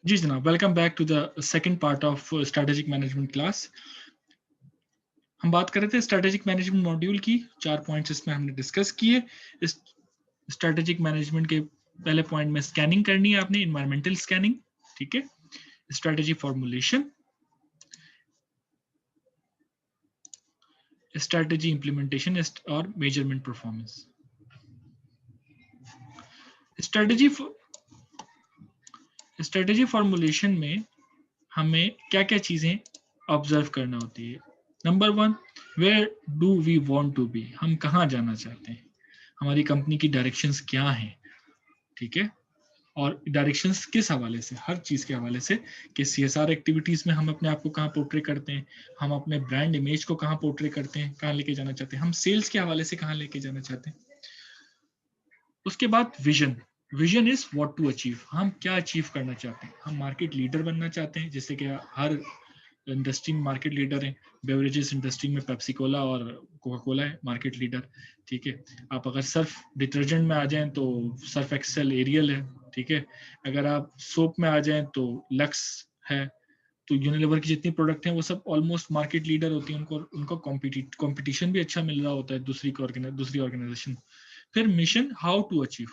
जी जनाब, welcome back to the second part of strategic management class. हम बात कर रहे थे स्ट्रेटेजिक मैनेजमेंट मॉड्यूल की। 4 पॉइंट्स इसमें हमने डिस्कस किए। इस स्ट्रेटेजिक मैनेजमेंट के पहले पॉइंट में स्कैनिंग करनी है आपने, इन्वायरमेंटल स्कैनिंग, ठीक है। स्ट्रेटेजी फॉर्मुलेशन, स्ट्रेटेजी इंप्लीमेंटेशन और measurement performance. Strategy strategy formulation में हमें क्या क्या चीजें ऑब्जर्व करना होती है। Number one, where do we want to be, हम कहाँ जाना चाहते हैं, हमारी कंपनी की डायरेक्शंस क्या हैं, ठीक है। और डायरेक्शंस किस हवाले से, हर चीज के हवाले से, कि सीएसआर एक्टिविटीज में हम अपने आप को कहाँ पोर्ट्रे करते हैं, हम अपने ब्रांड इमेज को कहाँ पोर्ट्रे करते हैं, कहाँ लेके जाना चाहते हैं, हम सेल्स के हवाले से कहाँ लेके जाना चाहते हैं। उसके बाद vision, vision is what to achieve, हम क्या अचीव करना चाहते हैं। हम मार्केट लीडर बनना चाहते हैं, जैसे कि हर इंडस्ट्री में मार्केट लीडर है। बेवरेजेस इंडस्ट्री में पेप्सी कोला और कोका कोला है मार्केट लीडर, ठीक है। आप अगर सर्फ डिटर्जेंट में आ जाएं तो सर्फ एक्सेल, एरियल है, ठीक है। अगर आप सोप में आ जाएं तो लक्स है। तो यूनिलीवर की जितनी प्रोडक्ट हैं वो सब ऑलमोस्ट मार्केट लीडर होती हैं, उनको उनको कॉम्पिटिशन भी अच्छा मिल रहा होता है दूसरी ऑर्गेनाइजेशन। फिर मिशन, हाउ टू अचीव,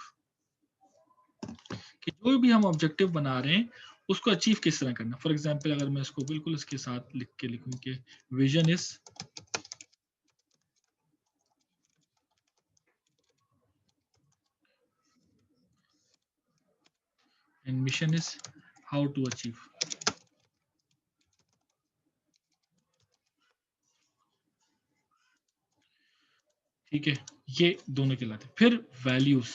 कि जो भी हम ऑब्जेक्टिव बना रहे हैं उसको अचीव किस तरह करना। फॉर एग्जाम्पल अगर मैं इसको बिल्कुल इसके साथ लिख के लिखूं कि vision is and mission is how to achieve, ठीक है। ये दोनों कहलाते हैं। फिर वैल्यूज,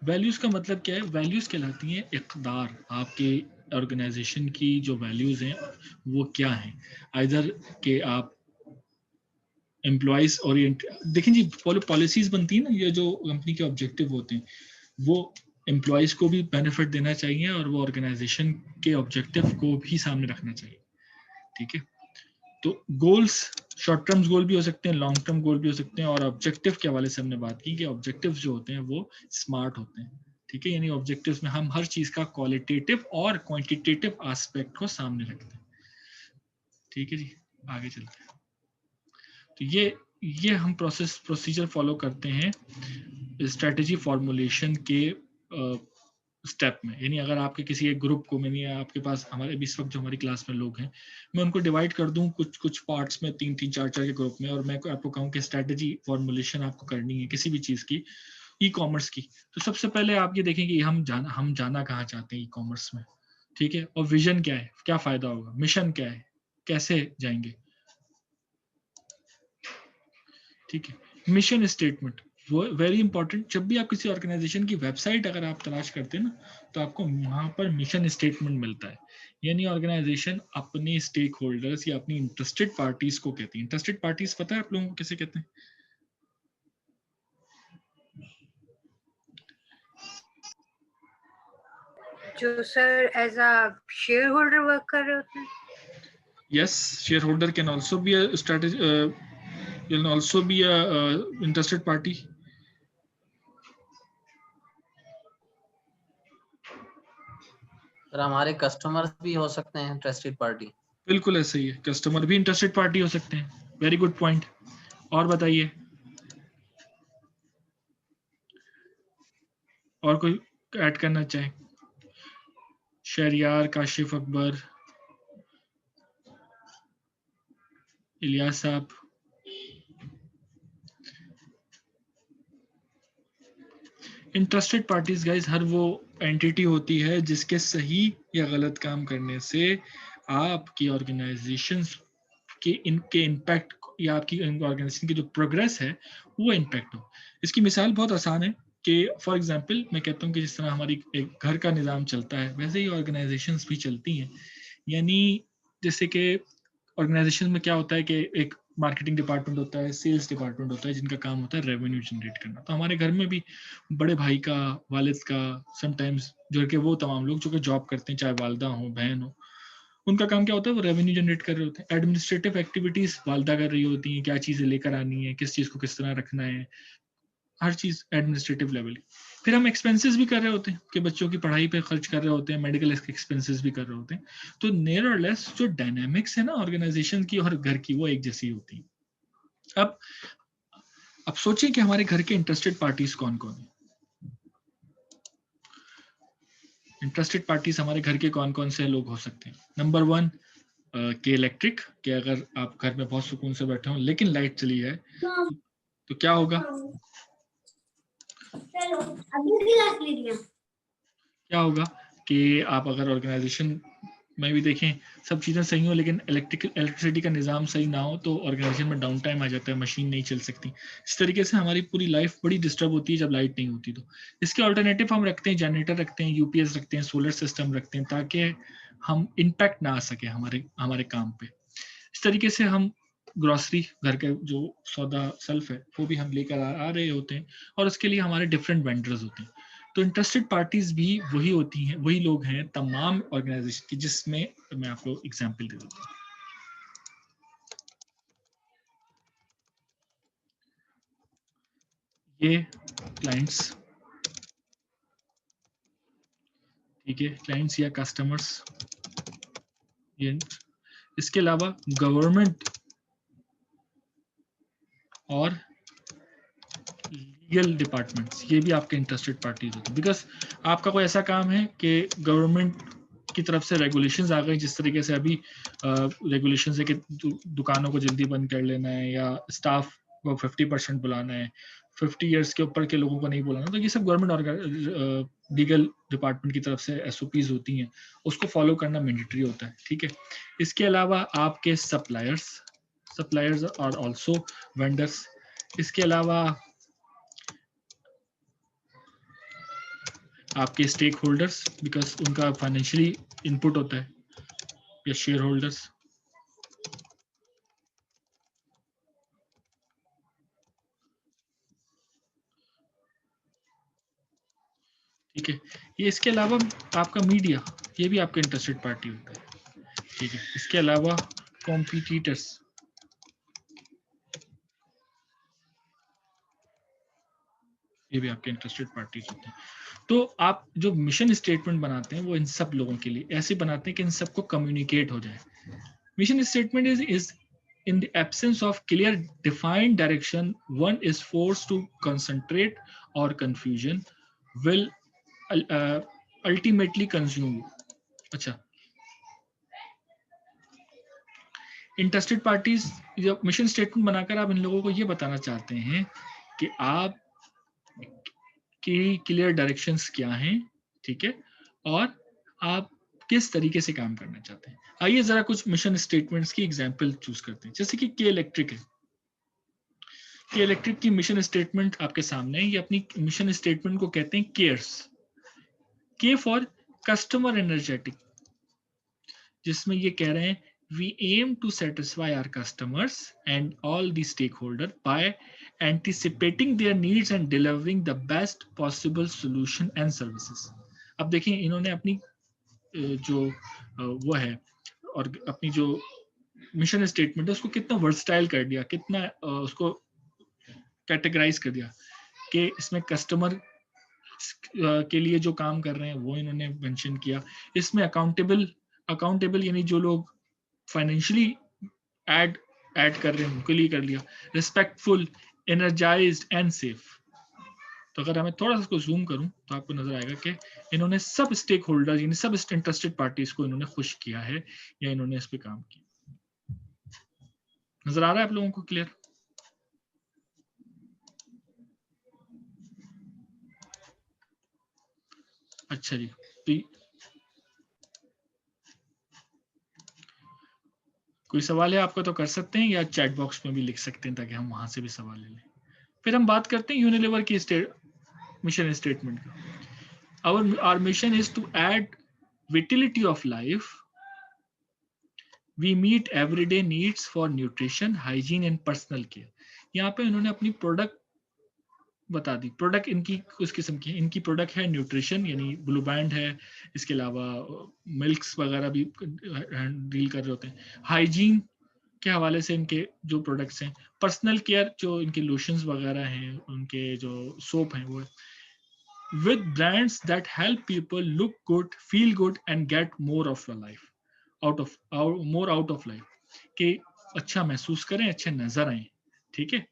वैल्यूज का मतलब क्या है, वैल्यूज कहलाती हैं इक़दार, आपके ऑर्गेनाइजेशन की जो वैल्यूज हैं वो क्या हैं। आइदर के आप एम्प्लॉयज ओरिएंट, देखें जी, पॉलिसीज बनती है ना, ये जो कंपनी के ऑब्जेक्टिव होते हैं वो एम्प्लॉयज को भी बेनिफिट देना चाहिए और वो ऑर्गेनाइजेशन के ऑब्जेक्टिव को भी सामने रखना चाहिए, ठीक है। तो गोल्स, शॉर्ट टर्म गोल भी हो सकते हैं, लॉन्ग टर्म गोल भी हो सकते हैं। और ऑब्जेक्टिव के हवाले से हमने बात की कि ऑब्जेक्टिव जो होते हैं वो स्मार्ट होते हैं, ठीक है। यानी ऑब्जेक्टिव्स में हम हर चीज का क्वालिटेटिव और क्वांटिटेटिव एस्पेक्ट को सामने रखते हैं, ठीक है जी। आगे चलते हैं। तो ये हम प्रोसीजर फॉलो करते हैं स्ट्रेटेजी फॉर्मुलेशन के स्टेप में। यानी अगर आपके किसी एक ग्रुप को, मैंने आपके पास हमारे इस वक्त जो हमारी क्लास में लोग हैं, मैं उनको डिवाइड कर दूं कुछ कुछ पार्ट्स में, 3 3 4 4 के ग्रुप में, और मैं आपको कहूं कि स्ट्रेटेजी फॉर्मुलेशन आपको करनी है किसी भी चीज की, ई कॉमर्स की। तो सबसे पहले आप ये देखें कि हम जाना कहाँ चाहते हैं ई कॉमर्स में, ठीक है। और विजन क्या है, क्या फायदा होगा, मिशन क्या है, कैसे जाएंगे, ठीक है। मिशन स्टेटमेंट, वो वेरी इंपॉर्टेंट। जब भी आप किसी ऑर्गेनाइजेशन की वेबसाइट अगर आप तलाश करते हैं ना, तो आपको वहां पर मिशन स्टेटमेंट मिलता है। यानी ऑर्गेनाइजेशन अपने स्टेक होल्डर्स या अपनी इंटरेस्टेड पार्टीज को कहती है। इंटरेस्टेड पार्टीज पता है आप लोगों को किसे कहते हैं? जो sir as a shareholder work कर रहे होते हैं। Yes, shareholder can also be a strategy, can also be a interested party. Sir हमारे कस्टमर्स भी हो सकते हैं इंटरेस्टेड पार्टी। बिल्कुल ऐसा ही है, कस्टमर भी इंटरेस्टेड पार्टी हो सकते हैं। Very good point. और बताइए, और कोई ऐड करना चाहे? शहरियार, काशिफ, अकबर, इलियास साहब। इंटरेस्टेड पार्टीज गाइस हर वो एंटिटी होती है जिसके सही या गलत काम करने से आपकी ऑर्गेनाइजेशन के इनके इम्पैक्ट या आपकी ऑर्गेनाइजेशन की जो प्रोग्रेस है वो इम्पैक्ट हो। इसकी मिसाल बहुत आसान है कि फॉर एग्जांपल मैं कहता हूँ कि जिस तरह हमारी एक घर का निज़ाम चलता है वैसे ही ऑर्गेनाइजेशंस भी चलती हैं। यानी जैसे कि ऑर्गेनाइजेशन में क्या होता है कि एक मार्केटिंग डिपार्टमेंट होता है, सेल्स डिपार्टमेंट होता है, जिनका काम होता है रेवेन्यू जनरेट करना। तो हमारे घर में भी बड़े भाई का, वालिद का, समटाइम्स जो कि वो तमाम लोग जो कि जॉब करते हैं, चाहे वालदा हो, बहन हो, उनका काम क्या होता है, वो रेवेन्यू जनरेट कर रहे होते हैं। एडमिनिस्ट्रेटिव एक्टिविटीज वालदा कर रही होती हैं, क्या चीज़ें लेकर आनी है, किस चीज़ को किस तरह रखना है, हर चीज़ एडमिनिस्ट्रेटिव लेवल। फिर हम एक्सपेंसेस भी कर रहे होते हैं कि बच्चों की पढ़ाई पे खर्च कर रहे होते हैं, मेडिकल एक्सपेंसेस भी कर रहे होते हैं। तो नियर और लेस जो डायनामिक्स है ना ऑर्गेनाइजेशन की और घर की, वो एक जैसी होती है। अब सोचिए कि हमारे घर के इंटरेस्टेड पार्टीज कौन कौन है। इंटरेस्टेड पार्टीज हमारे घर के कौन कौन से लोग हो सकते हैं? नंबर 1 के इलेक्ट्रिक, कि अगर आप घर में बहुत सुकून से बैठे हो लेकिन लाइट चली है तो क्या होगा? क्या होगा कि आप अगर ऑर्गेनाइजेशन में भी देखें सब चीज़ें सही हो लेकिन इलेक्ट्रिसिटी का निज़ाम सही ना हो तो ऑर्गेनाइजेशन में डाउन टाइम आ जाता है, मशीन नहीं चल सकती। इस तरीके से हमारी पूरी लाइफ बड़ी डिस्टर्ब होती है जब लाइट नहीं होती। तो इसके ऑल्टरनेटिव हम रखते हैं, जनरेटर रखते हैं, यूपीएस रखते हैं, सोलर सिस्टम रखते हैं, ताकि हम इम्पैक्ट ना आ सके हमारे हमारे काम पे। इस तरीके से हम ग्रोसरी, घर के जो सौदा सेल्फ है वो भी हम लेकर आ रहे होते हैं, और उसके लिए हमारे डिफरेंट वेंडर्स होते हैं। तो इंटरेस्टेड पार्टीज भी वही होती हैं, वही लोग हैं तमाम ऑर्गेनाइजेशन की, जिसमें मैं आपको एग्जांपल दे देता हूँ। ये क्लाइंट्स, ठीक है, क्लाइंट्स या कस्टमर्स। ये इसके अलावा गवर्नमेंट और लीगल डिपार्टमेंट्स, ये भी आपके इंटरेस्टेड पार्टीज होते हैं। बिकॉज आपका कोई ऐसा काम है कि गवर्नमेंट की तरफ से रेगुलेशंस आ गई, जिस तरीके से अभी रेगुलेशंस है कि दुकानों को जल्दी बंद कर लेना है या स्टाफ को 50% बुलाना है, 50 इयर्स के ऊपर के लोगों को नहीं बुलाना। तो ये सब गवर्नमेंट और लीगल डिपार्टमेंट की तरफ से एसओपीज होती हैं, उसको फॉलो करना मैंडेटरी होता है, ठीक है। इसके अलावा आपके सप्लायर्स और ऑल्सो वेंडर्स। इसके अलावा आपके स्टेक होल्डर्स, बिकॉज उनका फाइनेंशियली इनपुट होता है, या शेयर होल्डर्स। ठीक है, ये इसके अलावा आपका मीडिया, ये भी आपका इंटरेस्टेड पार्टी होता है, ठीक है। इसके अलावा कॉम्पिटिटर्स, ये भी आपके इंटरेस्टेड पार्टीज होते हैं। तो आप जो मिशन स्टेटमेंट बनाते हैं वो इन सब लोगों के लिए ऐसे बनाते हैं कि इन सबको कम्युनिकेट हो जाए। Mission statement is in the absence of clear defined direction, one is forced to concentrate or confusion will ultimately consume you. अच्छा, इंटरेस्टेड पार्टीज जब मिशन स्टेटमेंट बनाकर आप इन लोगों को ये बताना चाहते हैं कि आप की क्लियर डायरेक्शंस क्या हैं, ठीक है, और आप किस तरीके से काम करना चाहते हैं। आइए जरा कुछ मिशन स्टेटमेंट्स की एग्जांपल चूज करते हैं। जैसे कि के इलेक्ट्रिक है, के इलेक्ट्रिक की मिशन स्टेटमेंट आपके सामने है। ये अपनी मिशन स्टेटमेंट को कहते हैं केयर्स, के फॉर कस्टमर एनर्जेटिक, जिसमें ये कह रहे हैं we aim to satisfy our customers and all the stakeholders by anticipating their needs and delivering the best possible solution and services. अब देखिए इन्होंने अपनी जो वो है और अपनी जो मिशन स्टेटमेंट है उसको कितना वर्सटाइल कर दिया, कितना उसको कैटेगराइज कर दिया कि इसमें कस्टमर के लिए जो काम कर रहे हैं वो इन्होंने मेंशन किया। इसमें अकाउंटेबल यानी जो लोग फाइनेंशियली ऐड कर रहे हैं उनके लिए कर लिया। Respectful, energised and safe. तो अगर हमें थोड़ा सा इसको जूम करूं तो आपको नजर आएगा कि इन्होंने सब स्टेक होल्डर यानी सब इंटरेस्टेड पार्टीज को इन्होंने खुश किया है या इन्होंने इस पे काम किया। नजर आ रहा है आप लोगों को क्लियर? अच्छा जी, तो कोई सवाल है आपका तो कर सकते हैं या चैट बॉक्स में भी लिख सकते हैं ताकि हम वहां से भी सवाल ले लें। फिर हम बात करते हैं यूनिलीवर की मिशन स्टेटमेंट का। our mission is to add vitality of life. We meet everyday needs for nutrition, hygiene and personal care. यहाँ पे इन्होंने अपनी प्रोडक्ट बता दी। प्रोडक्ट इनकी कुछ किस्म की, इनकी प्रोडक्ट है न्यूट्रिशन यानी ब्लू बैंड है, इसके अलावा मिल्क्स वगैरह भी डील कर रहे होते हैं। हाइजीन के हवाले से इनके जो प्रोडक्ट्स हैं, पर्सनल केयर जो इनके लोशंस वगैरह हैं, उनके जो सोप हैं वो है। with brands that help people look good, feel good and get more of your life, more out of life, कि अच्छा महसूस करें, अच्छे नजर आए, ठीक है।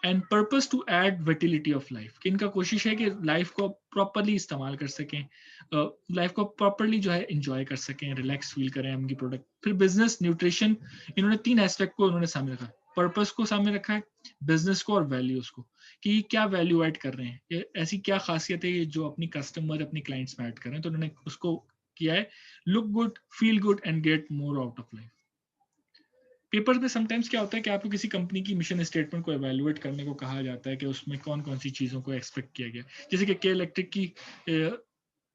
End purpose to add vitality of life, कि इनका कोशिश है कि लाइफ को प्रॉपरली इस्तेमाल कर सकें, लाइफ को प्रॉपरली जो है इंजॉय कर सकें, रिलैक्स फील करें उनकी प्रोडक्ट। फिर बिजनेस न्यूट्रिशन, इन्होंने 3 एस्पेक्ट को इन्होंने सामने रखा है, पर्पस को सामने रखा है, बिजनेस को और वैल्यूज को, कि ये क्या वैल्यू ऐड कर रहे हैं, ये ऐसी क्या खासियत है जो अपनी कस्टमर अपनी क्लाइंट्स में ऐड कर रहे हैं। तो उन्होंने उसको किया है look good, feel good and get more out of life. Paper में समटाइम्स क्या होता है कि आपको किसी कंपनी की मिशन स्टेटमेंट को एवेलुएट करने को कहा जाता है कि उसमें कौन कौन सी चीज़ों को एक्सपेक्ट किया गया, जैसे कि के इलेक्ट्रिक की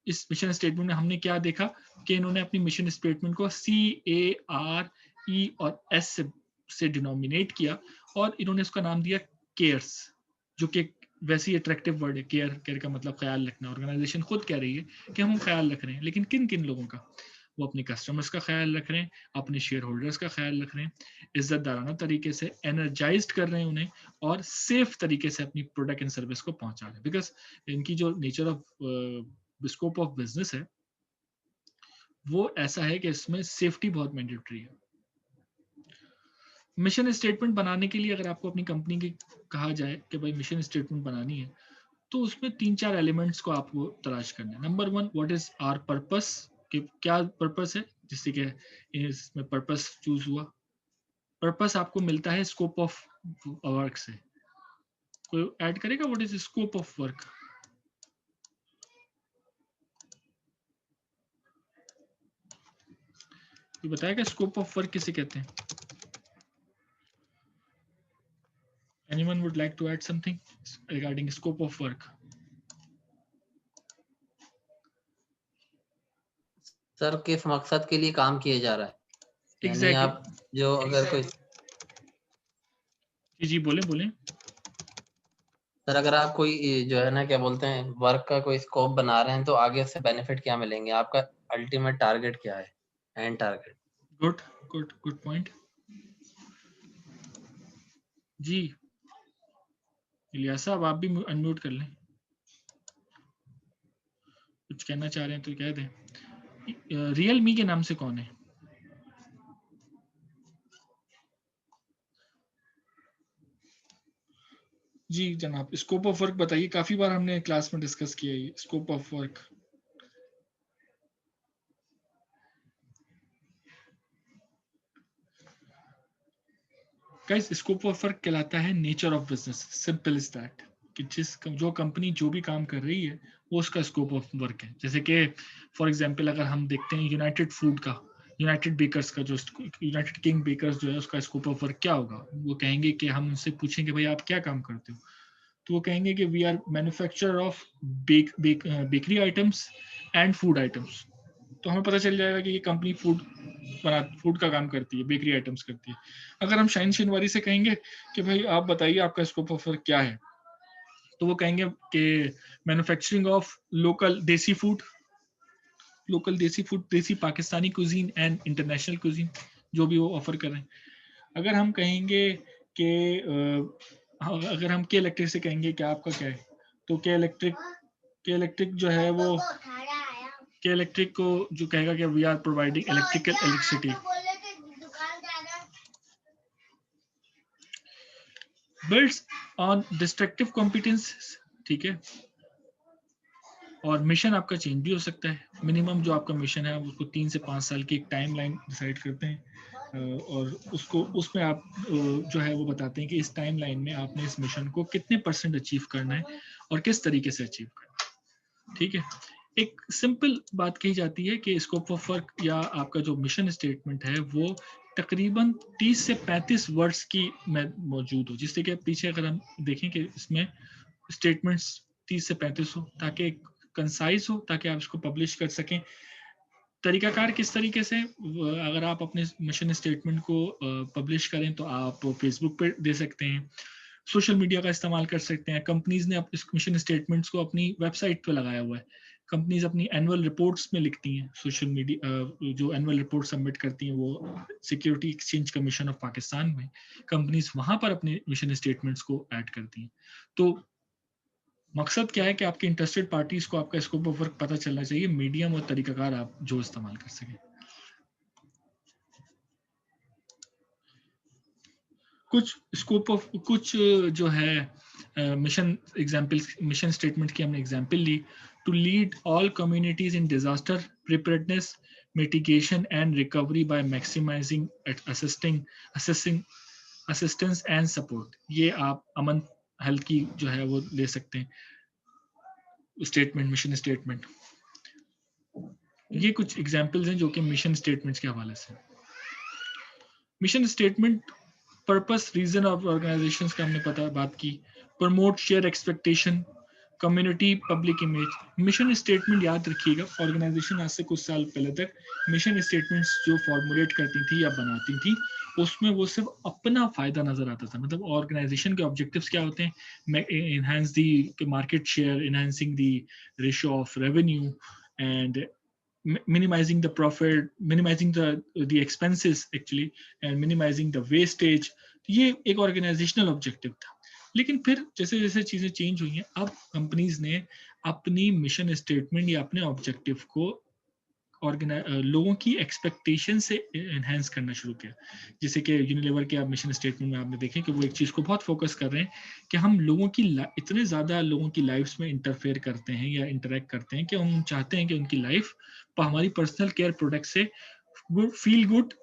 इस मिशन स्टेटमेंट में हमने क्या देखा कि इन्होंने अपनी मिशन स्टेटमेंट को CARE और S से डिनोमिनेट किया और इन्होंने उसका नाम दिया केयर्स, जो कि वैसे ही अट्रैक्टिव वर्ड है। केयर का मतलब ख्याल रखना। ऑर्गेनाइजेशन खुद कह रही है कि हम ख्याल रख रहे हैं, लेकिन किन किन लोगों का? वो अपने कस्टमर्स का ख्याल रख रहे हैं, अपने शेयर होल्डर्स का ख्याल रख रहे हैं, इज्जतदाराना तरीके से एनर्जाइज्ड कर रहे हैं उन्हें, और सेफ तरीके से अपनी प्रोडक्ट एंड सर्विस को पहुंचा रहे हैं। बिकॉज इनकी जो nature of scope of business है वो ऐसा है कि इसमें सेफ्टी बहुत मैंडेटरी है। मिशन स्टेटमेंट बनाने के लिए अगर आपको अपनी कंपनी की कहा जाए कि भाई मिशन स्टेटमेंट बनानी है, तो उसमें 3-4 एलिमेंट्स को आपको तलाश करना है। Number 1, what is our purpose, कि क्या पर्पस है, जिससे कि इसमें पर्पस चूज हुआ। पर्पस आपको मिलता है स्कोप ऑफ वर्क से। कोई ऐड करेगा what is scope of work? ये बताएगा स्कोप ऑफ वर्क किसे कहते हैं? Anyone would like to add something regarding scope of work? Sir किस मकसद के लिए काम किया जा रहा है, यानी Exactly. आप जो अगर कोई जी बोले बोले। सर अगर आप कोई जो है ना क्या बोलते हैं वर्क का कोई स्कोप बना रहे हैं तो आगे से बेनिफिट क्या मिलेंगे, आपका अल्टीमेट टारगेट क्या है, end target. Good good good point जी। इलियास साहब आप भी अनम्यूट कर लें, कुछ कहना चाह रहे हैं तो कह दें। रियल मी के नाम से कौन है? जी जनाब, स्कोप ऑफ वर्क बताइए। काफी बार हमने क्लास में डिस्कस किया है scope of work. Guys, scope of work कहलाता है nature of business, simple is that, कि जो कंपनी जो भी काम कर रही है वो उसका स्कोप ऑफ वर्क है। जैसे कि फॉर एग्जांपल अगर हम देखते हैं यूनाइटेड फूड का, यूनाइटेड बेकर्स का, जो यूनाइटेड किंग बेकर्स जो है उसका स्कोप ऑफ वर्क क्या होगा? वो कहेंगे कि हम उनसे पूछेंगे भाई आप क्या काम करते हो, तो वो कहेंगे कि we are manufacturer of bakery items and food items. तो हमें पता चल जाएगा कि ये कंपनी फूड का काम करती है, बेकरी आइटम्स करती है। अगर हम शाहीन शिनवारी से कहेंगे कि भाई आप बताइए आपका स्कोप ऑफ वर्क क्या है, तो वो कहेंगे कि मैन्युफैक्चरिंग ऑफ लोकल देसी फूड, देसी Pakistani cuisine and international cuisine, जो भी वो ऑफर कर रहे हैं। अगर हम कहेंगे कि अगर हम के इलेक्ट्रिक से कहेंगे कि आपका क्या है, तो के इलेक्ट्रिक जो है वो के इलेक्ट्रिक को जो कहेगा कि we are providing electrical electricity, builds on destructive competence, ठीक है। और मिशन आपका चेंज भी हो सकता है। मिनिमम जो आपका मिशन है उसको 3 से 5 साल की एक टाइमलाइन डिसाइड करते हैं, और उसमें आप जो है वो बताते हैं कि इस टाइमलाइन में आपने इस मिशन को कितने % अचीव करना है और किस तरीके से अचीव करना है, ठीक है। एक सिंपल बात कही जाती है कि स्कोप ऑफ वर्क या आपका जो मिशन स्टेटमेंट है वो तकरीबन 30 से 35 वर्ड्स की में मौजूद हो, जिससे कि पीछे अगर हम देखें कि इसमें स्टेटमेंट्स 30 से 35 हो, ताकि कंसाइज हो, ताकि आप इसको पब्लिश कर सकें। तरीकाकार किस तरीके से? अगर आप अपने मिशन स्टेटमेंट को पब्लिश करें तो आप फेसबुक पे दे सकते हैं, सोशल मीडिया का इस्तेमाल कर सकते हैं। कंपनीज ने इस मिशन स्टेटमेंट्स को अपनी वेबसाइट पे लगाया हुआ है। कंपनीज अपनी एनुअल रिपोर्ट्स में लिखती हैं, सोशल मीडिया जो एनुअल रिपोर्ट सबमिट करती हैं वो security exchange commission of Pakistan में, कंपनीज वहां पर अपने मिशन स्टेटमेंट्स को ऐड करती हैं। तो मकसद क्या है कि आपके इंटरेस्टेड पार्टीज को आपका स्कोप ऑफ वर्क पता चलना चाहिए, मीडियम और तरीकाकार आप जो इस्तेमाल कर सकें। कुछ स्कोप ऑफ कुछ जो है मिशन एग्जाम्पल्स, मिशन स्टेटमेंट की हमने एग्जाम्पल ली। To lead all communities in disaster preparedness, mitigation and recovery by maximising assessing assistance and support. ये आप अमन हेल्थ की जो है वो ले सकते हैं स्टेटमेंट, मिशन स्टेटमेंट। ये कुछ एग्जाम्पल्स हैं जो कि मिशन स्टेटमेंट्स के हवाले से। Mission statement purpose reason of organisations का हमने बात की। Promote share expectation, community, public image. Mission statement याद रखिएगा, ऑर्गेनाइजेशन आज से कुछ साल पहले तक मिशन स्टेटमेंट्स जो फॉर्मुलेट करती थी या बनाती थी, उसमें वो सिर्फ अपना फायदा नजर आता था। मतलब ऑर्गेनाइजेशन के ऑब्जेक्टिव्स क्या होते हैं, enhance the market share, enhancing the ratio of revenue, and minimizing the profit, minimizing the expenses actually, and minimizing the wastage। ये एक ऑर्गेनाइजेशनल ऑब्जेक्टिव था। लेकिन फिर जैसे जैसे चीजें चेंज हुई हैं, अब कंपनीज ने अपनी मिशन स्टेटमेंट या अपने ऑब्जेक्टिव को लोगों की एक्सपेक्टेशन से एनहेंस करना शुरू किया। जैसे कि यूनिलीवर के आप मिशन स्टेटमेंट में आपने देखें कि वो एक चीज को बहुत फोकस कर रहे हैं कि हम लोगों की इतने ज्यादा लोगों की लाइफ्स में इंटरफेयर करते हैं या इंटरेक्ट करते हैं कि हम चाहते हैं कि उनकी लाइफ हमारी पर्सनल केयर प्रोडक्ट से गुड, फील गुड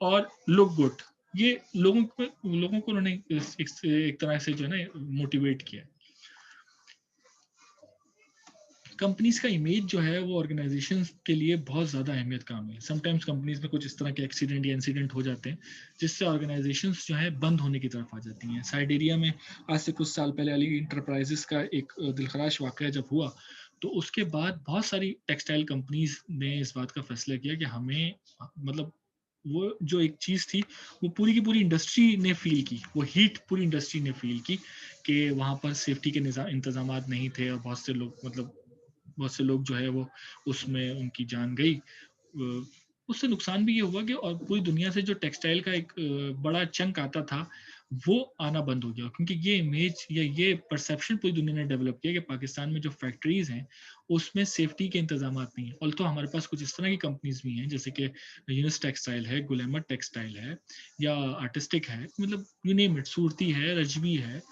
और लुक गुड। ये लोगों को उन्होंने एक तरह से जो है ना मोटिवेट किया। कंपनीज का इमेज जो है वो ऑर्गेनाइजेशन के लिए बहुत ज़्यादा अहमियत का है। समटाइम्स कंपनीज में कुछ इस तरह के एक्सीडेंट या इंसिडेंट हो जाते हैं जिससे ऑर्गेनाइजेशन जो है बंद होने की तरफ आ जाती हैं। साइडेरिया में आज से कुछ साल पहले अली इंटरप्राइजेस का एक दिलखराश वाक़या जब हुआ, तो उसके बाद बहुत सारी टेक्सटाइल कंपनीज ने इस बात का फैसला किया कि हमें, मतलब वो जो एक चीज़ थी वो पूरी की पूरी इंडस्ट्री ने फील की, वो हीट पूरी इंडस्ट्री ने फील की कि वहाँ पर सेफ्टी के इंतजाम नहीं थे और बहुत से लोग जो है वो उसमें उनकी जान गई। उससे नुकसान भी ये हुआ कि और पूरी दुनिया से जो टेक्सटाइल का एक बड़ा चंक आता था वो आना बंद हो गया, क्योंकि ये इमेज या ये परसेप्शन पूरी दुनिया ने डेवलप किया कि पाकिस्तान में जो फैक्ट्रीज हैं उसमें सेफ्टी के इंतजाम नहीं है। ऑल्थो हमारे पास कुछ इस तरह की कंपनीज भी हैं जैसे कि यूनिस टेक्सटाइल है, गुलेमर टेक्सटाइल है, या आर्टिस्टिक है, मतलब यू नेम इट, सूरती है, रजवी है,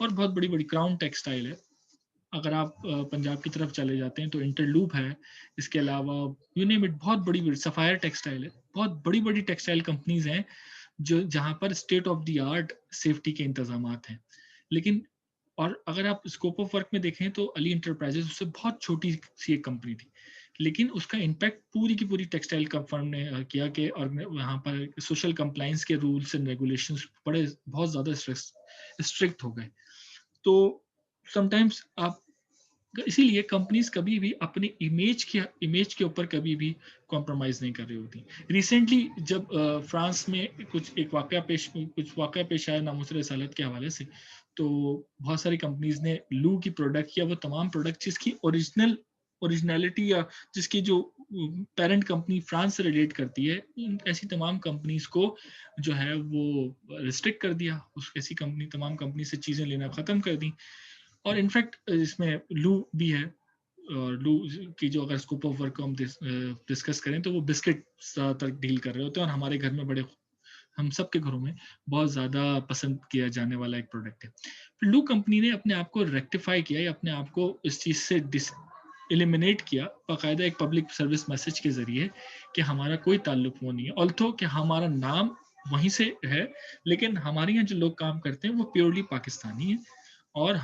और बहुत बड़ी बड़ी क्राउन टेक्सटाइल है। अगर आप पंजाब की तरफ चले जाते हैं तो इंटरलूप है। इसके अलावा यू नेम इट, बहुत बड़ी बड़ी सफायर टेक्सटाइल है, बहुत बड़ी बड़ी टेक्सटाइल कंपनीज हैं जो जहां पर state of the art safety के इंतजाम हैं। लेकिन और अगर आप स्कोप ऑफ वर्क में देखें तो अली इंटरप्राइजेस उससे बहुत छोटी सी एक कंपनी थी, लेकिन उसका इम्पैक्ट पूरी की पूरी टेक्सटाइल फर्म ने किया कि और वहाँ पर सोशल कंप्लाइंस के रूल्स एंड रेगुलेशंस बड़े बहुत ज़्यादा स्ट्रिक्ट हो गए। तो समटाइम्स आप, इसीलिए कंपनीज कभी भी अपनी इमेज के ऊपर कभी भी कॉम्प्रोमाइज नहीं कर रही होती। रिसेंटली जब फ्रांस में कुछ वाक़या पेश आया नामुसर रसालत के हवाले से, तो बहुत सारी कंपनीज ने लू की प्रोडक्ट या वो तमाम प्रोडक्ट जिसकी ओरिजिनलिटी या जिसकी जो पेरेंट कंपनी फ्रांस से रिलेट करती है, ऐसी तमाम कंपनीज को जो है वो रिस्ट्रिक्ट कर दिया। उस ऐसी तमाम कंपनी से चीज़ें लेना ख़त्म कर दी। और इनफैक्ट इसमें लू भी है, और लू की जो अगर स्कोप ऑफ वर्क को हम डिस्कस करें तो वो बिस्किट ज़्यादातर डील कर रहे होते हैं, और हमारे घर में हम सबके घरों में बहुत ज़्यादा पसंद किया जाने वाला एक प्रोडक्ट है। फिर लू कंपनी ने अपने आप को रेक्टिफाई किया या अपने आप को इस चीज़ से एलिमिनेट किया बाकायदा एक पब्लिक सर्विस मैसेज के जरिए कि हमारा कोई ताल्लुक वो नहीं है, ऑल्थो कि हमारा नाम वहीं से है, लेकिन हमारे यहाँ जो लोग काम करते हैं वो प्योरली पाकिस्तानी है, और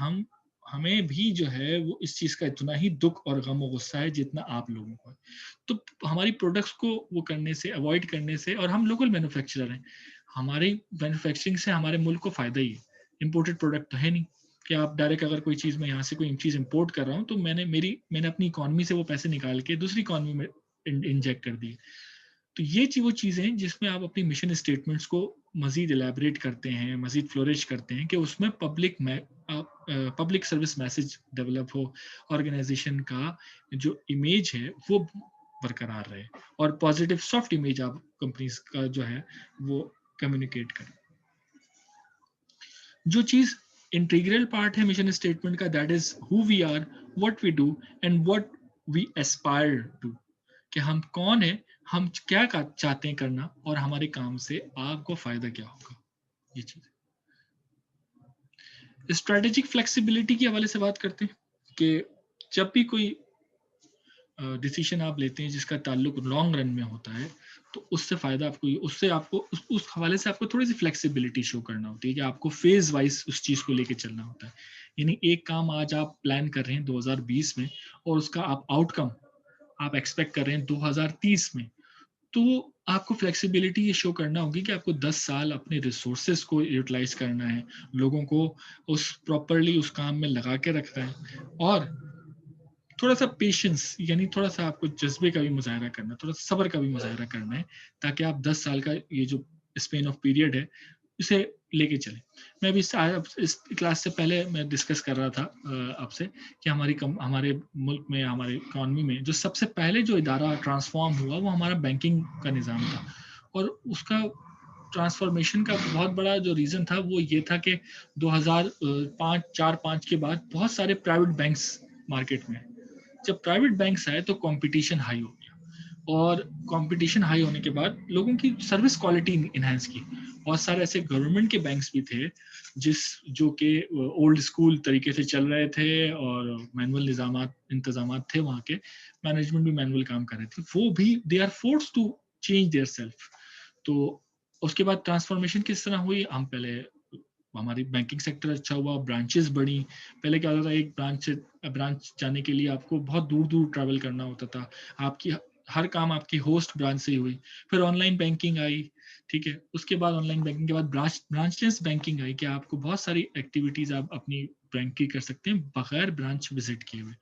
हमें भी जो है वो इस चीज़ का इतना ही दुख और गम और गुस्सा है जितना आप लोगों को है। तो हमारी प्रोडक्ट्स को वो करने से, अवॉइड करने से, और हम लोकल मैन्युफैक्चरर हैं, हमारी मैन्युफैक्चरिंग से हमारे मुल्क को फ़ायदा ही है। इम्पोर्टेड प्रोडक्ट तो है नहीं कि आप डायरेक्ट अगर कोई चीज़ मैं यहाँ से कोई चीज़ इम्पोर्ट कर रहा हूँ तो मैंने अपनी इकॉनमी से वो पैसे निकाल के दूसरी इकॉनमी में इंजेक्ट कर दिए। तो ये वो चीज़ें हैं जिसमें आप अपनी मिशन स्टेटमेंट्स को मजीद एलैबोरेट करते हैं, मजीद फ्लोरिश करते हैं कि उसमें पब्लिक सर्विस मैसेज डेवलप हो, ऑर्गेनाइजेशन का जो इमेज है वो बरकरार रहे, और पॉजिटिव सॉफ्ट इमेज आप कंपनीज का जो है वो कम्युनिकेट करें। जो चीज़ इंटीग्रल पार्ट है मिशन स्टेटमेंट का, that is who we are, what we do and what we aspire to, कि हम कौन है, हम क्या चाहते हैं करना, और हमारे काम से आपको फायदा क्या होगा, ये चीज। स्ट्रेटेजिक फ्लेक्सिबिलिटी के हवाले से बात करते हैं कि जब भी कोई डिसीजन आप लेते हैं जिसका ताल्लुक लॉन्ग रन में होता है, तो उससे फायदा आपको, उससे आपको उस हवाले से आपको थोड़ी सी फ्लेक्सिबिलिटी शो करना होती है कि आपको फेज वाइज उस चीज को लेके चलना होता है। यानी एक काम आज आप प्लान कर रहे हैं 2020 में, और उसका आप आउटकम आप एक्सपेक्ट कर रहे हैं 2030 में, तो आपको फ्लेक्सिबिलिटी ये शो करना होगी कि आपको 10 साल अपने रिसोर्सेज को यूटिलाइज करना है, लोगों को उस प्रॉपरली उस काम में लगा के रखना है, और थोड़ा सा पेशेंस यानी थोड़ा सा आपको जज्बे का भी मुजाहरा करना है, थोड़ा सा सब्र का भी मुजाहरा करना है, ताकि आप 10 साल का ये जो स्पेन ऑफ पीरियड है इसे लेके चले। मैं भी इस क्लास से पहले मैं डिस्कस कर रहा था आपसे कि हमारे मुल्क में, हमारे इकॉनमी में जो सबसे पहले जो इदारा ट्रांसफॉर्म हुआ वो हमारा बैंकिंग का निज़ाम था, और उसका ट्रांसफॉर्मेशन का बहुत बड़ा जो रीज़न था वो ये था कि 2005 के बाद बहुत सारे प्राइवेट बैंक्स मार्केट में, जब प्राइवेट बैंक्स आए तो कंपटीशन हाई हो गया, और कंपटीशन हाई होने के बाद लोगों की सर्विस क्वालिटी इनहेंस की। बहुत सारे ऐसे गवर्नमेंट के बैंक्स भी थे जो कि ओल्ड स्कूल तरीके से चल रहे थे, और मैनुअल इंतजाम थे, वहाँ के मैनेजमेंट भी मैनुअल काम कर रहे थे, वो भी they are force to change their self. तो उसके बाद ट्रांसफॉर्मेशन किस तरह हुई, हम पहले हमारी बैंकिंग सेक्टर अच्छा हुआ, ब्रांचेस बढ़ी। पहले क्या होता था, एक ब्रांच जाने के लिए आपको बहुत दूर दूर ट्रैवल करना होता था, आपकी हर काम आपकी होस्ट ब्रांच से ही हुई। फिर ऑनलाइन बैंकिंग आई, ठीक है, उसके बाद ऑनलाइन बैंकिंग के बाद ब्रांचलेस बैंकिंग आई, कि आपको बहुत सारी एक्टिविटीज आप अपनी बैंक की कर सकते हैं बगैर ब्रांच विजिट किए हुए।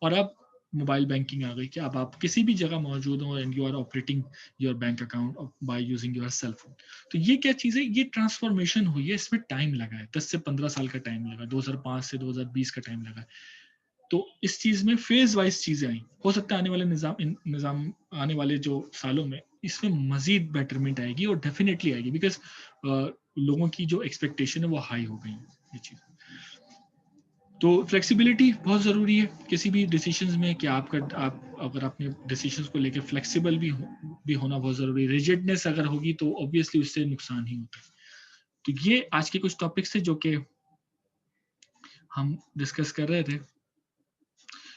और अब मोबाइल बैंकिंग आ गई कि अब आप किसी भी जगह मौजूद हो and you are operating your bank account by using your cell phone. तो ये क्या चीज़ है, ये ट्रांसफॉर्मेशन हुई है, इसमें टाइम लगा है, 10 से 15 साल का टाइम लगा, 2005 से 2020 का टाइम लगा। तो इस चीज में फेज वाइज चीजें आई, हो सकता है आने वाले निजाम आने वाले जो सालों में इसमें मजीद बेटरमेंट आएगी, और डेफिनेटली आएगी, बिकॉज लोगों की जो एक्सपेक्टेशन है वो हाई हो गई है ये चीज। तो फ्लेक्सिबिलिटी बहुत ज़रूरी है किसी भी डिसीजंस में, कि आप अगर अपने डिसीजंस को लेकर फ्लेक्सिबल भी होना बहुत ज़रूरी है। रिजिडनेस अगर होगी तो ऑब्वियसली उससे नुकसान ही होता है। तो ये आज के कुछ टॉपिक्स थे जो कि हम डिस्कस कर रहे थे।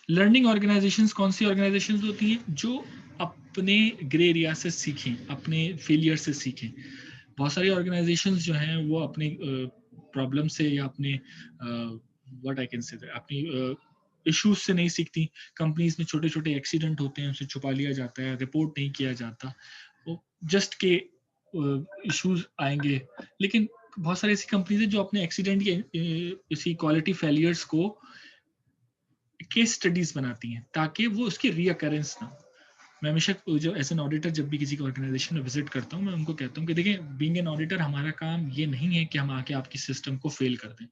लर्निंग ऑर्गेनाइजेशंस कौन सी ऑर्गेनाइजेशंस होती हैं जो अपने ग्रे एरिया से सीखें, अपने फेलियर से सीखें। बहुत सारी ऑर्गेनाइजेशंस जो हैं वो अपनी प्रॉब्लम से या अपने व्हाट आई कैन से अपनी इश्यूज से नहीं सीखती। कंपनीज में छोटे छोटे एक्सीडेंट होते हैं, उसे छुपा लिया जाता है, रिपोर्ट नहीं किया जाता, जस्ट के इश्यूज आएंगे। लेकिन बहुत सारी ऐसी कंपनीज है जो अपने एक्सीडेंट के इसी क्वालिटी फेलियर्स को केस स्टडीज बनाती हैं ताकि वो उसकी रीअकरेंस ना। मैं हमेशा जो एज एन ऑडिटर जब भी किसी ऑर्गेनाइजेशन में विजिट करता हूँ, मैं उनको कहता हूँ कि देखें, बीइंग एन ऑडिटर हमारा काम ये नहीं है कि हम आके आपकी सिस्टम को फेल कर दें।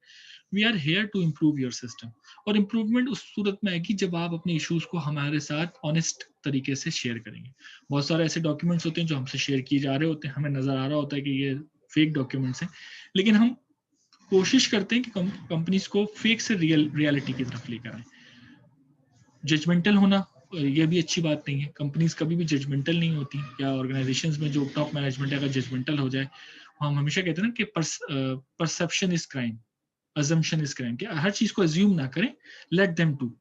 We are here to improve your system, और इम्प्रूवमेंट उस सूरत में आएगी जब आप अपने इश्यूज को हमारे साथ ऑनेस्ट तरीके से शेयर करेंगे। बहुत सारे ऐसे डॉक्यूमेंट्स होते हैं जो हमसे शेयर किए जा रहे होते हैं, हमें नजर आ रहा होता है कि ये फेक डॉक्यूमेंट्स हैं, लेकिन हम कोशिश करते हैं कि कंपनीज को फेक से रियलिटी की तरफ लेकर आए। जजमेंटल होना ये भी अच्छी बात नहीं है, कंपनीज कभी भी जजमेंटल नहीं होती, या ऑर्गेनाइजेशंस में जो टॉप मैनेजमेंट अगर जजमेंटल हो जाए, हम हमेशा कहते हैं ना कि perception is crime, assumption is crime, कि हर चीज को अज्यूम ना करें, लेट देम टू।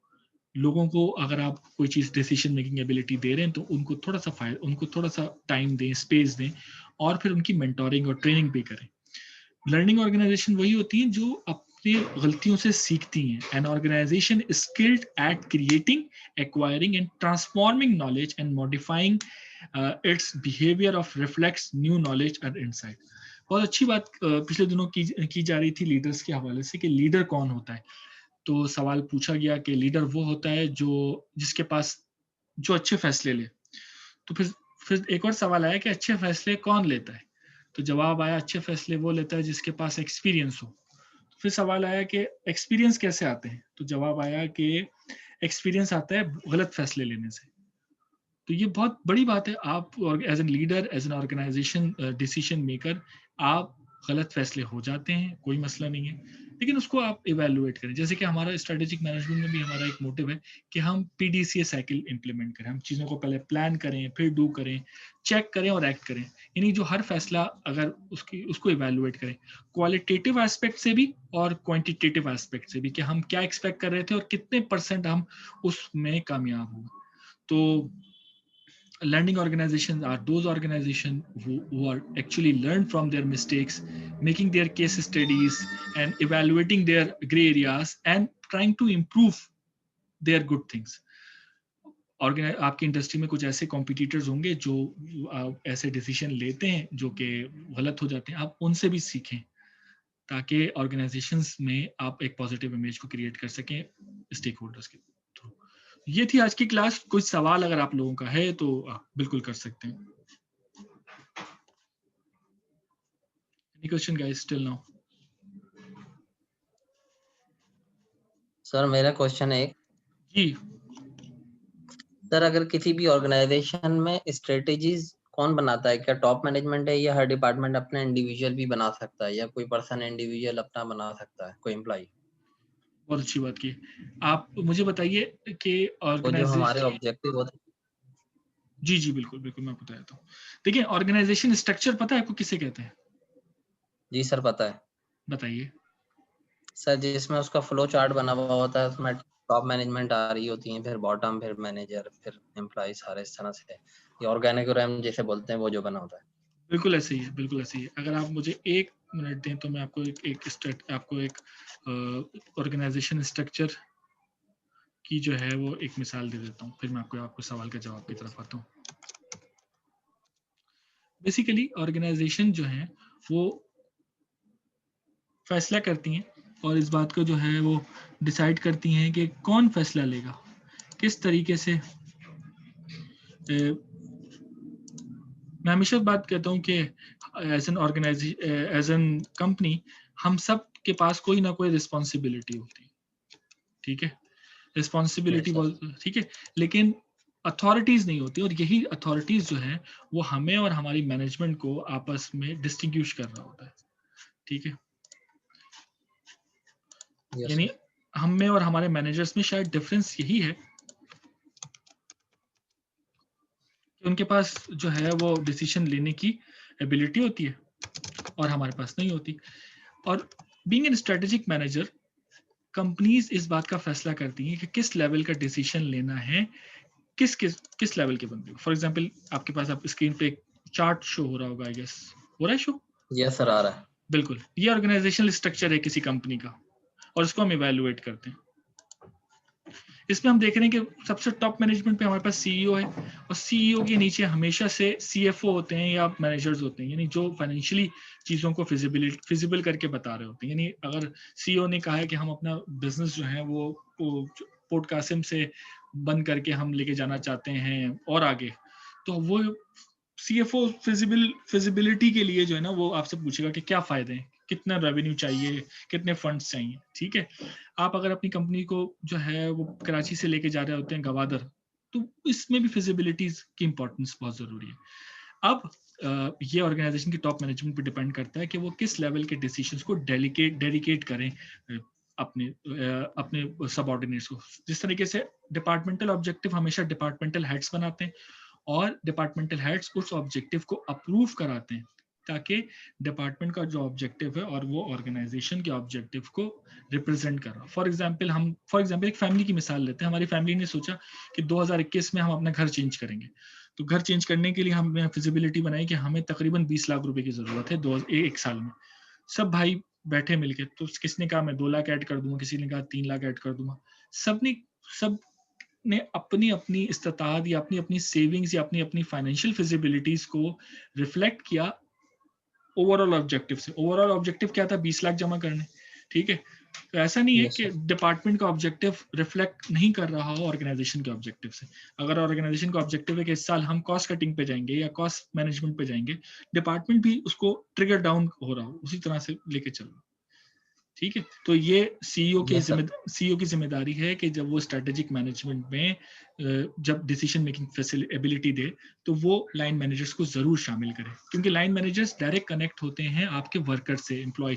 लोगों को अगर आप कोई चीज डिसीजन मेकिंग एबिलिटी दे रहे हैं तो उनको थोड़ा सा टाइम दें, स्पेस दें, और फिर उनकी मेंटोरिंग और ट्रेनिंग भी करें। लर्निंग ऑर्गेनाइजेशन वही होती हैं जो अपनी गलतियों से सीखती हैं। An organisation is skilled at creating, acquiring and transforming knowledge and modifying its behaviour of reflects new knowledge and insight. बहुत अच्छी बात पिछले दिनों की जा रही थी लीडर्स के हवाले से कि लीडर कौन होता है। तो सवाल पूछा गया कि लीडर वो होता है जिसके पास जो अच्छे फैसले ले। तो फिर एक और सवाल आया कि अच्छे फैसले कौन लेता है। तो जवाब आया अच्छे फैसले वो लेता है जिसके पास एक्सपीरियंस हो। फिर सवाल आया कि एक्सपीरियंस कैसे आते हैं। तो जवाब आया कि एक्सपीरियंस आता है गलत फैसले लेने से। तो ये बहुत बड़ी बात है, आप as an leader, as an organisation decision maker, आप गलत फैसले हो जाते हैं, कोई मसला नहीं है, लेकिन उसको आप इवेलुएट करें। जैसे कि हमारा स्ट्रेटेजिक मैनेजमेंट में भी हमारा एक मोटिव है कि हम पीडीसीए साइकिल इंप्लीमेंट करें, हम चीज़ों को पहले प्लान करें, फिर डू करें, चेक करें और एक्ट करें। यानी जो हर फैसला अगर उसको इवेलुएट करें, क्वालिटेटिव एस्पेक्ट से भी और क्वांटिटेटिव एस्पेक्ट से भी, कि हम क्या एक्सपेक्ट कर रहे थे और कितने % हम उसमें कामयाब हुए। तो learning organizations are those organizations who are actually learn from their mistakes, making their case studies and evaluating their gray areas and trying to improve their good things. आपकी इंडस्ट्री में कुछ ऐसे कॉम्पिटिटर्स होंगे जो ऐसे डिसीजन लेते हैं जो कि गलत हो जाते हैं, आप उनसे भी सीखें ताकि ऑर्गेनाइजेशंस में आप एक पॉजिटिव इमेज को क्रिएट कर सकें स्टेक होल्डर्स के थ्रू। ये थी आज की क्लास। कुछ सवाल अगर आप लोगों का है तो आप बिल्कुल कर सकते हैं। Any question guys till now? Sir मेरा क्वेश्चन है जी सर, अगर किसी भी ऑर्गेनाइजेशन में स्ट्रेटेजीज कौन बनाता है? क्या टॉप मैनेजमेंट है या हर डिपार्टमेंट अपना इंडिविजुअल भी बना सकता है, या कोई पर्सन इंडिविजुअल अपना बना सकता है, कोई एम्प्लॉय? बहुत अच्छी बात की। आप मुझे बताइए कि तो जो हमारे ऑर्गेनाइजेशन, ऑब्जेक्टिव होते हैं। जी जी बिल्कुल बिल्कुल मैं आपको बताता हूँ। देखिए ऑर्गेनाइजेशन स्ट्रक्चर पता है आपको किसे कहते हैं? जी सर पता है बताइए। सर, जिसमें उसका फ्लो चार्ट बना हुआ होता है, उसमें टॉप मैनेजमेंट आ रही होती है, फिर बॉटम, फिर मैनेजर, फिर एम्प्लॉय, सारे इस तरह से। ये ऑर्गेनाइग्राम जैसे बोलते हैं, वो जो बना होता है। बिल्कुल ऐसे ही है, बिल्कुल ऐसे ही है। अगर आप मुझे 1 मिनट दें तो मैं आपको एक ऑर्गेनाइजेशन स्ट्रक्चर की जो है वो एक मिसाल दे देता हूँ, फिर मैं आपको सवाल के जवाब की तरफ आता हूँ। बेसिकली ऑर्गेनाइजेशन जो है वो फैसला करती हैं और इस बात को जो है वो डिसाइड करती हैं कि कौन फैसला लेगा, किस तरीके से। मैं हमेशा बात कहता हूँ कि एज एन कंपनी हम सब के पास कोई ना कोई रिस्पॉन्सिबिलिटी होती है, ठीक है, रिस्पॉन्सिबिलिटी Yes, बहुत, ठीक है, लेकिन अथॉरिटीज नहीं होती, और यही अथॉरिटीज जो है वो हमें और हमारी मैनेजमेंट को आपस में डिस्टिंग्विश कर रहा होता है, ठीक है। yes, यानी sir. हम में और हमारे मैनेजर्स में शायद डिफरेंस यही है कि उनके पास जो है वो डिसीजन लेने की एबिलिटी होती है और हमारे पास नहीं होती। और being an strategic manager, companies इस बात का फैसला करती हैं कि किस लेवल का डिसीजन लेना है, किस लेवल के बंदे को। फॉर एग्जांपल आपके पास आप स्क्रीन पे एक चार्ट शो हो रहा होगा, आई गेस हो रहा है शो, Yes, sir, आ रहा है। बिल्कुल। ये ऑर्गेनाइजेशनल स्ट्रक्चर है किसी कंपनी का और इसको हम इवेलुएट करते हैं। इसमें हम देख रहे हैं कि सबसे टॉप मैनेजमेंट पे हमारे पास सीईओ है और सीईओ के नीचे हमेशा से सीएफओ होते हैं या मैनेजर्स होते हैं, यानी जो फाइनेंशियली चीज़ों को फिजिबल करके बता रहे होते हैं। यानी अगर सीईओ ने कहा है कि हम अपना बिजनेस जो है वो पोर्ट कासिम से बंद करके हम लेके जाना चाहते हैं और आगे, तो वो सीएफओ फिजिबिलिटी के लिए जो है ना वो आपसे पूछेगा कि क्या फायदे हैं, कितना रेवेन्यू चाहिए, कितने फंड्स चाहिए, ठीक है। आप अगर अपनी कंपनी को जो है वो कराची से लेके जा रहे होते हैं गवादर, तो इसमें भी फिजिबिलिटीज की इंपॉर्टेंस बहुत जरूरी है। अब ये ऑर्गेनाइजेशन की टॉप मैनेजमेंट पे डिपेंड करता है कि वो किस लेवल के डिसीजंस को डेडिकेट करें अपने सबऑर्डिनेट्स को। जिस तरीके से डिपार्टमेंटल ऑब्जेक्टिव हमेशा डिपार्टमेंटल हेड्स बनाते हैं और डिपार्टमेंटल हेड्स उस ऑब्जेक्टिव को अप्रूव कराते हैं ताकि डिपार्टमेंट का जो ऑब्जेक्टिव है और वो ऑर्गेनाइजेशन के ऑब्जेक्टिव को रिप्रेजेंट कर रहा है। फॉर एग्जांपल एक फैमिली की मिसाल लेते हैं। हमारी फैमिली ने सोचा कि 2021 में हम अपना घर चेंज करेंगे, तो घर चेंज करने के लिए हमने फिजिबिलिटी बनाई कि हमें तकरीबन 20 लाख रुपए की जरूरत है एक साल में। सब भाई बैठे मिलके, तो किसने कहा मैं 2 लाख ऐड कर दूंगा, किसी ने कहा 3 लाख ऐड कर दूंगा। सब ने अपनी अपनी इस्तात या अपनी अपनी सेविंग्स या अपनी अपनी फाइनेंशियल फिजिबिलिटीज को रिफ्लेक्ट किया ओवरऑल ऑब्जेक्टिव से। ओवरऑल ऑब्जेक्टिव क्या था? 20 लाख जमा करने, ठीक है। तो ऐसा नहीं है Yes, कि sir. डिपार्टमेंट का ऑब्जेक्टिव रिफ्लेक्ट नहीं कर रहा हो ऑर्गेनाइजेशन के ऑब्जेक्टिव से। अगर ऑर्गेनाइजेशन का ऑब्जेक्टिव है कि इस साल हम कॉस्ट कटिंग पे जाएंगे या कॉस्ट मैनेजमेंट पे जाएंगे, डिपार्टमेंट भी उसको ट्रिगर डाउन हो रहा हो उसी तरह से लेके चल रहा, ठीक है। तो ये सीईओ Yes, sir. की जिम्मेदारी है कि जब वो स्ट्रेटेजिक मैनेजमेंट में जब डिसीजन मेकिंग एबिलिटी दे तो वो लाइन मैनेजर्स को जरूर शामिल करे, क्योंकि लाइन मैनेजर्स डायरेक्ट कनेक्ट होते हैं आपके वर्कर से, एम्प्लॉय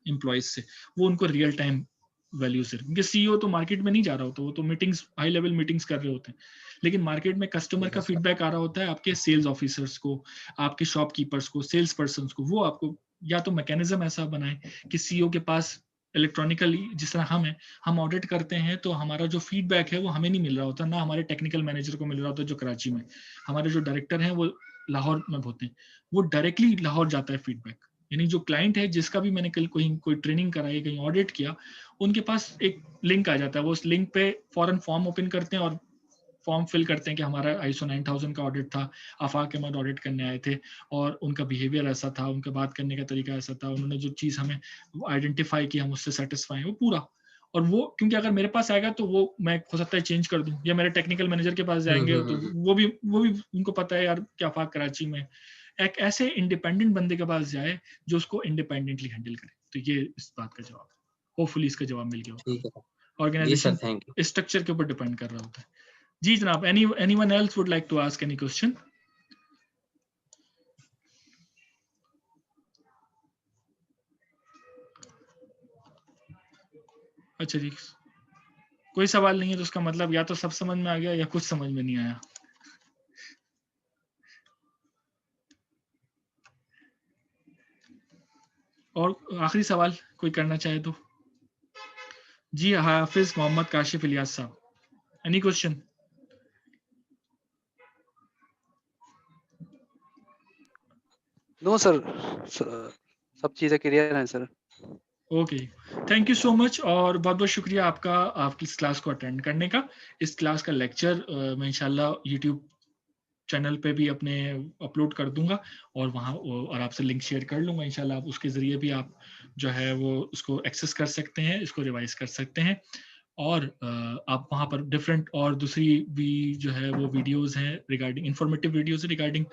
एम्प्लॉयज से, वो उनको रियल टाइम वैल्यूज है, क्योंकि सीईओ तो मार्केट में नहीं जा रहा होता, वो तो मीटिंग्स, हाई लेवल मीटिंग्स कर रहे होते हैं, लेकिन मार्केट में कस्टमर का फीडबैक आ रहा होता है आपके सेल्स ऑफिसर्स को, आपके शॉपकीपर्स को, सेल्स पर्सन को, वो आपको या तो मैकेनिज्म ऐसा बनाए कि सीईओ के पास इलेक्ट्रॉनिकली, जिस तरह हम ऑडिट करते हैं तो हमारा जो फीडबैक है वो हमें नहीं मिल रहा होता, ना हमारे टेक्निकल मैनेजर को मिल रहा होता जो कराची में, हमारे जो डायरेक्टर हैं वो लाहौर में होते हैं, वो डायरेक्टली लाहौर जाता है फीडबैक, यानी जो क्लाइंट है जिसका भी मैंने कल कोई ट्रेनिंग कराई, कहीं ऑडिट किया, उनके पास एक लिंक आ जाता है, वो उस लिंक पे फॉरन फॉर्म ओपन करते हैं और फॉर्म फिल करते हैं कि हमारा ISO 9000 का ऑडिट था, आफाक के बाद ऑडिट करने आए थे और उनका बिहेवियर ऐसा था, उनका बात करने का तरीका ऐसा था, उन्होंने जो चीज़ हमें आइडेंटिफाई की, हम उससे सेटिस्फाई हैं, वो पूरा। और वो क्योंकि अगर मेरे पास आएगा तो वो मैं हो सकता है चेंज कर दूं, या मेरे टेक्निकल मैनेजर के पास जाएंगे तो वो भी उनको पता है यार कि आफाक कराची में, एक ऐसे इंडिपेंडेंट बंदे के पास जाए जो उसको इंडिपेंडेंटली हैंडल करे। तो ये इस बात का जवाब है, होपफुली इसका जवाब मिल गया होगा। ऑर्गेनाइजेशन स्ट्रक्चर के ऊपर डिपेंड कर रहा होता है। जी जनाब, anyone else would like to ask any question? अच्छा जी, कोई सवाल नहीं है तो उसका मतलब या तो सब समझ में आ गया या कुछ समझ में नहीं आया। और आखिरी सवाल कोई करना चाहे तो। जी हाफिज मोहम्मद काशिफ इलियास साहब, एनी क्वेश्चन? नो सर, सब चीजें क्लियर हैं sir. Okay, thank you so much, और बहुत बहुत शुक्रिया आपका, आपकी इस क्लास को अटेंड करने का। इस क्लास का लेक्चर मैं इंशाल्लाह यूट्यूब चैनल पे भी अपने अपलोड कर दूंगा और वहाँ और आपसे लिंक शेयर कर लूंगा इंशाल्लाह, आप उसके जरिए भी आप जो है वो उसको एक्सेस कर सकते हैं, इसको रिवाइज कर सकते हैं, और आप वहाँ पर डिफरेंट और दूसरी भी जो है वो वीडियोस हैं regarding, informative videos regarding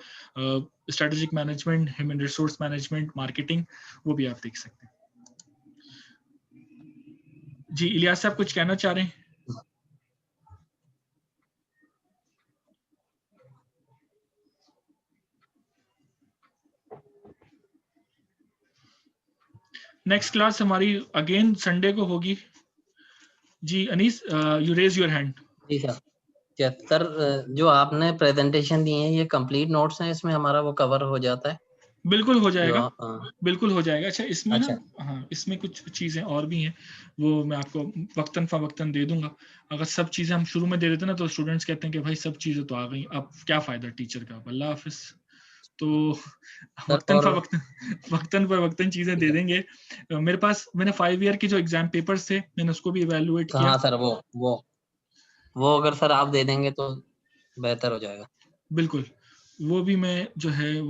strategic management, human resource management, marketing, वो भी आप देख सकते हैं। जी इलियास साहब कुछ कहना चाह रहे हैं? नेक्स्ट क्लास हमारी अगेन संडे को होगी। जी Anees, you raise your hand. जी सर, जो आपने प्रेजेंटेशन दी है ये कंप्लीट नोट्स हैं, इसमें हमारा वो कवर हो जाता है? बिल्कुल हो जाएगा, बिल्कुल हो जाएगा। अच्छा इसमें अच्छा। ना, हाँ इसमें कुछ चीजें और भी हैं, वो मैं आपको वक्तन फवक्तन दे दूंगा। अगर सब चीजें हम शुरू में दे देते ना तो स्टूडेंट्स कहते हैं कि भाई सब चीजें तो आ गई, अब क्या फायदा टीचर का, अल्लाह हाफिज। तो वक्तन पर वक्तन चीजें दे देंगे। मेरे पास, मैंने 5 ईयर की जो एग्जाम पेपर्स थे मैंने उसको भी इवेलुएट किया। हाँ सर, वो अगर सर आप दे देंगे तो बेहतर हो जाएगा। बिल्कुल, वो भी मैं जो है